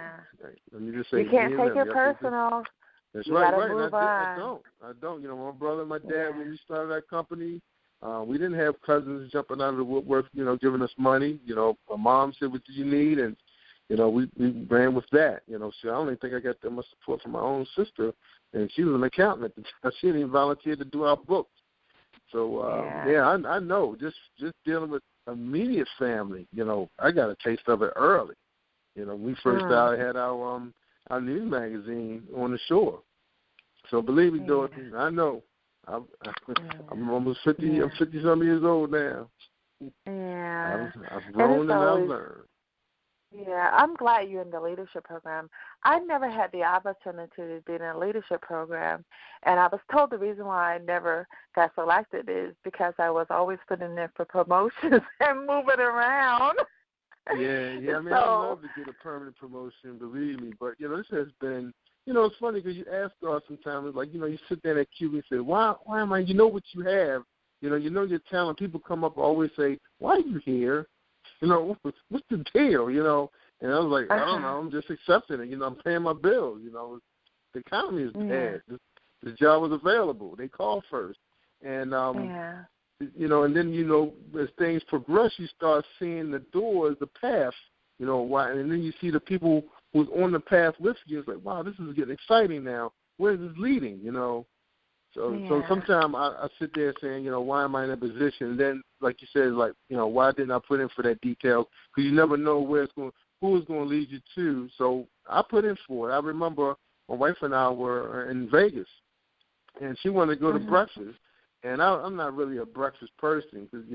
Let me just say, you can't take it them. personal. That's you right. Move I don't. My brother and my dad, when we started that company, we didn't have cousins jumping out of the woodwork, giving us money. My mom said, "What do you need?" And we ran with that. So I don't even think I got that much support from my own sister, and she was an accountant at the time. She didn't even volunteer to do our books. So I know. Just dealing with immediate family. I got a taste of it early. We first had our news magazine on the shore. So believe me, Dorothy, I know. I'm almost 50. Yeah. I'm 50-some years old now. Yeah. I've grown and I've learned. Yeah, I'm glad you're in the leadership program. I never had the opportunity to be in a leadership program, and I was told the reason why I never got selected is because I was always putting in for promotions and moving around. Yeah. I mean, I'd love to get a permanent promotion, believe me. But, this has been, it's funny because you ask God sometimes, like, you sit there at Cuba and say, why am I, you know what you have, you know your talent. People come up and always say, why are you here? What's the deal, And I was like, I don't know, I'm just accepting it. I'm paying my bills, The economy is bad. The job was available. They called first. And, and then, as things progress, you start seeing the doors, the path, and then you see the people who's on the path with you. It's like, wow, this is getting exciting now. Where is this leading, So sometimes I sit there saying, why am I in that position? And then, like you said, why didn't I put in for that detail? Because you never know who it's going to lead you to. So I put in for it. I remember my wife and I were in Vegas, and she wanted to go to breakfast. And I'm not really a breakfast person because,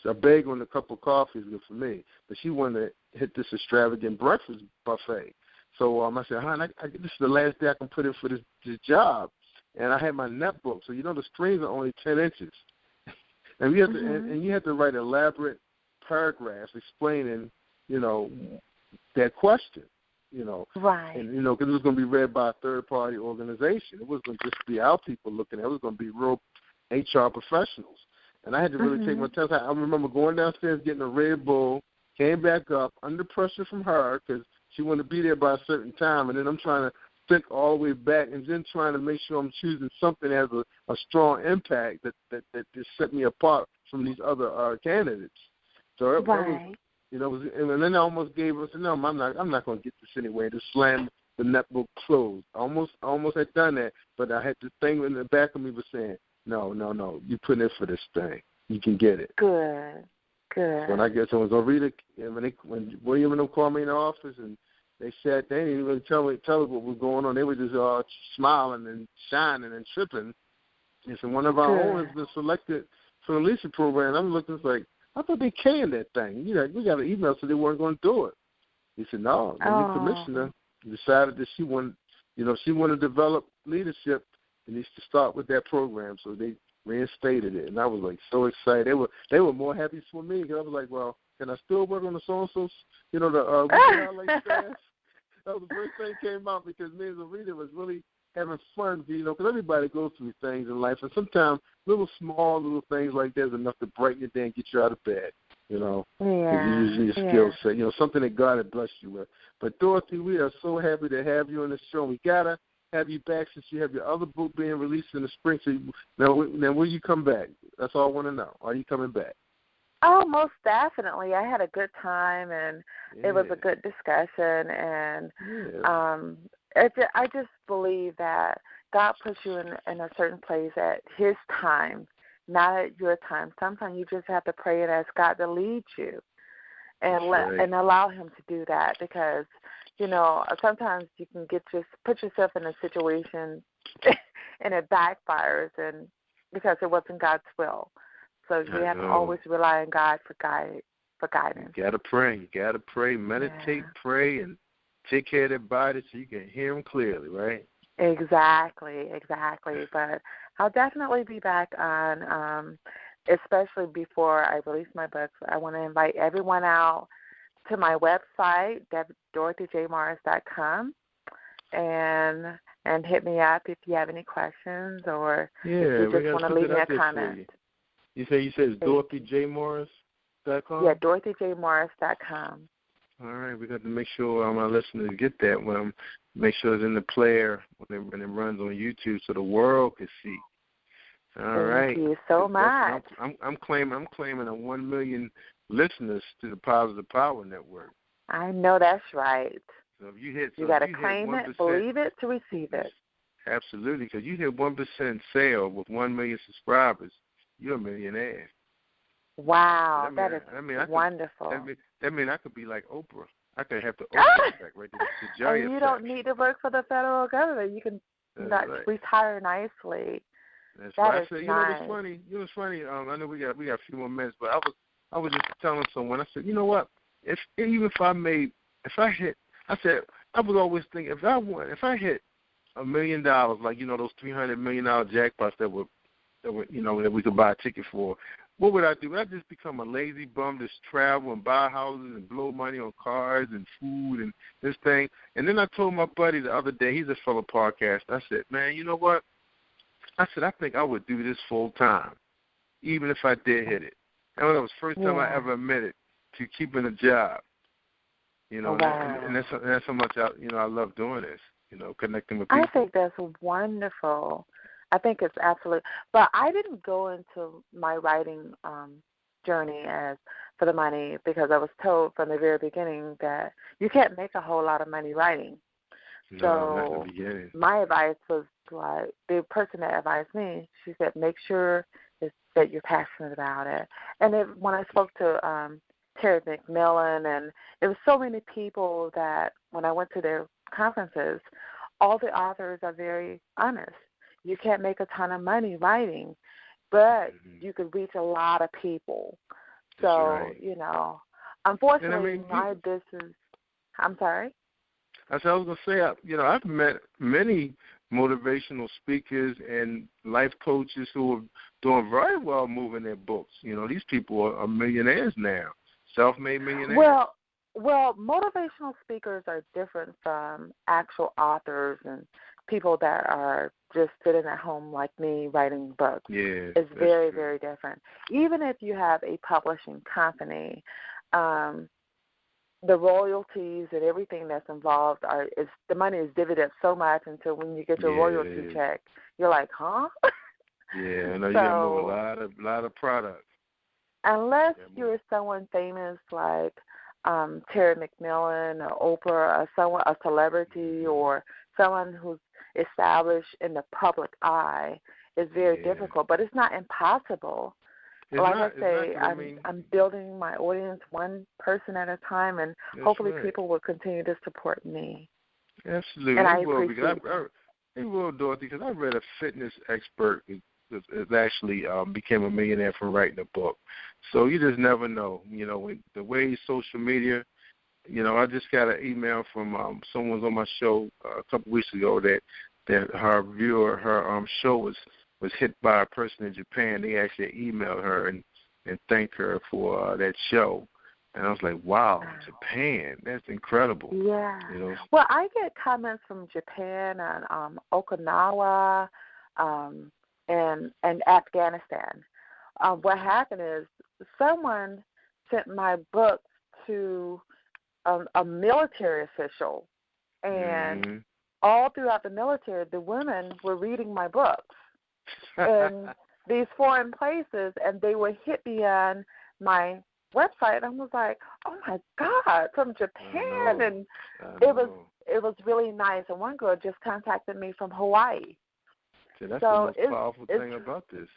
a bagel and a cup of coffee is good for me. But she wanted to hit this extravagant breakfast buffet. So I said, hon, this is the last day I can put in for this job. And I had my netbook. So, the screens are only 10 inches. And you have to and you have to write elaborate paragraphs explaining, that question, Right. And, because it was going to be read by a third-party organization. It wasn't just be our people looking at it. It was going to be real HR professionals. And I had to really take my time. I remember going downstairs, getting a Red Bull, came back up under pressure from her because she wanted to be there by a certain time. And then I'm trying to think all the way back and then trying to make sure I'm choosing something that has a strong impact that just set me apart from these other candidates. So it was, and then I almost gave us, no, I'm not going to get this anyway. Just slam the netbook closed. Almost had done that, but I had the thing in the back of me was saying, no, you put in for this thing. You can get it. Good. When I guess I was going to read it, when William and them called me in the office and they said they didn't even tell us what was going on. They were just smiling and shining and tripping. And so one of our own has been selected for the leadership program. I'm looking like, I thought they canned that thing. We got an email so they weren't going to do it. He said, no, the new commissioner decided that she wanted to develop leadership and needs to start with that program. So they reinstated it. And I was like so excited. They were more happy for me because I was like, well, can I still work on the so-and-so, the weekend staff? That was the first thing that came out because me as a reader was really having fun, because everybody goes through things in life, and sometimes little things like that is enough to brighten your day and get you out of bed, Yeah. You use your skill set, something that God had blessed you with. But, Dorothy, we are so happy to have you on the show. We got to have you back since you have your other book being released in the spring. So now will you come back? That's all I want to know. Are you coming back? Oh, most definitely. I had a good time, and it was a good discussion. And I just believe that God puts you in a certain place at His time, not at your time. Sometimes you just have to pray and ask God to lead you, and allow Him to do that because, sometimes you can put yourself in a situation and it backfires, and because it wasn't God's will. So you have to always rely on God for guidance. You got to pray. Meditate, pray, and take care of their body so you can hear them clearly, right? Exactly. But I'll definitely be back on, especially before I release my books. I want to invite everyone out to my website, DorothyJMorris.com, and hit me up if you have any questions or if you just want to leave me a comment. You said it's Dorothy J. Morris? Yeah, DorothyJMorris.com. All right, we got to make sure our listeners get that when make sure it's in the player when it runs on YouTube so the world can see. All right. Thank you so much. I'm claiming a 1 million listeners to the Positive Power Network. I know that's right. So if you hit, you got to claim it, believe it, to receive it. Absolutely, because you hit 1% sale with 1 million subscribers, you're a millionaire. Wow, that is wonderful. That means I could be like Oprah. I could have the Oprah effect right there. The Jerry and you effect. don't need to work for the federal government. You can retire nicely. That's that right. Is I said, nice. What's funny. I know we got a few more minutes, but I was just telling someone. I said, you know what? I would always think if I hit $1 million, like those $300 million jackpots that we could buy a ticket for. What would I do? Would I just become a lazy bum, just travel and buy houses and blow money on cars and food and this thing? And then I told my buddy the other day, he's a fellow podcaster, I said, man, you know what? I said, I think I would do this full time, even if I did hit it. And that was the first time I ever admitted to keeping a job. Wow. And that's how much I love doing this, connecting with people. I think that's wonderful. I think it's absolute. But I didn't go into my writing journey as for the money because I was told from the very beginning that you can't make a whole lot of money writing. No, not in the beginning. My advice was like the person that advised me. She said, make sure that you're passionate about it. And when I spoke to Terry McMillan, and it was so many people that when I went to their conferences, all the authors are very honest. You can't make a ton of money writing, but you could reach a lot of people. That's so, right. Unfortunately, my business, I'm sorry? I was going to say, I've met many motivational speakers and life coaches who are doing very well moving their books. These people are millionaires now, self-made millionaires. Well, motivational speakers are different from actual authors and people that are just sitting at home like me writing books. Yeah, it's very, true. very different. Even if you have a publishing company, the royalties and everything that's involved the money is divvied up so much until when you get your royalty check, you're like, huh? Yeah, I know you got to move a lot of products. Unless you're someone famous like Terry McMillan or Oprah, or a celebrity, or someone who's established in the public eye, it's very difficult. But it's not impossible. I'm building my audience one person at a time, and hopefully people will continue to support me. Absolutely. And I appreciate it. They will, Dorothy, because I read a fitness expert that actually became a millionaire from writing a book. So you just never know. The way social media, I just got an email from someone on my show a couple weeks ago that her viewer, her show was hit by a person in Japan. They actually emailed her and thanked her for that show. And I was like, wow, Japan, that's incredible. Yeah. Well, I get comments from Japan and Okinawa and Afghanistan. What happened is someone sent my book to a military official, and all throughout the military, the women were reading my books in these foreign places, and they were hit beyond my website. I was like, oh my God, from Japan, and it was really nice. And one girl just contacted me from Hawaii. See, that's the most powerful thing about this.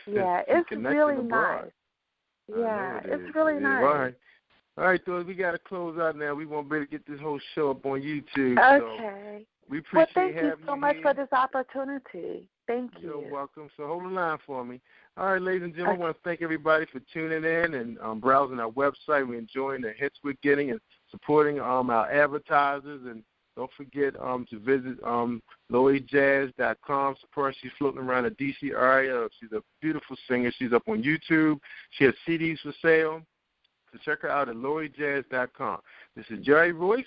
Yeah, it's really nice. Yeah, it's really nice. All right, Dorothy, we got to close out now. We won't be able to get this whole show up on YouTube. Okay. So we appreciate thank having you so much for this opportunity. Thank you. You're welcome. So hold the line for me. All right, ladies and gentlemen, I want to thank everybody for tuning in and browsing our website. We're enjoying the hits we're getting and supporting our advertisers. And don't forget to visit LoriJazz.com. Support. She's floating around the D.C. area. She's a beautiful singer. She's up on YouTube. She has CDs for sale. So check her out at LoriJazz.com. This is Jerry Royce,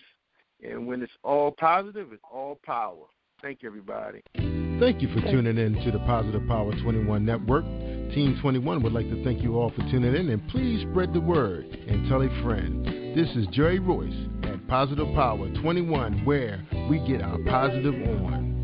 and when it's all positive, it's all power. Thank you, everybody. Thank you for tuning in to the Positive Power 21 Network. Team 21 would like to thank you all for tuning in, and please spread the word and tell a friend. This is Jerry Royce at Positive Power 21, where we get our positive on.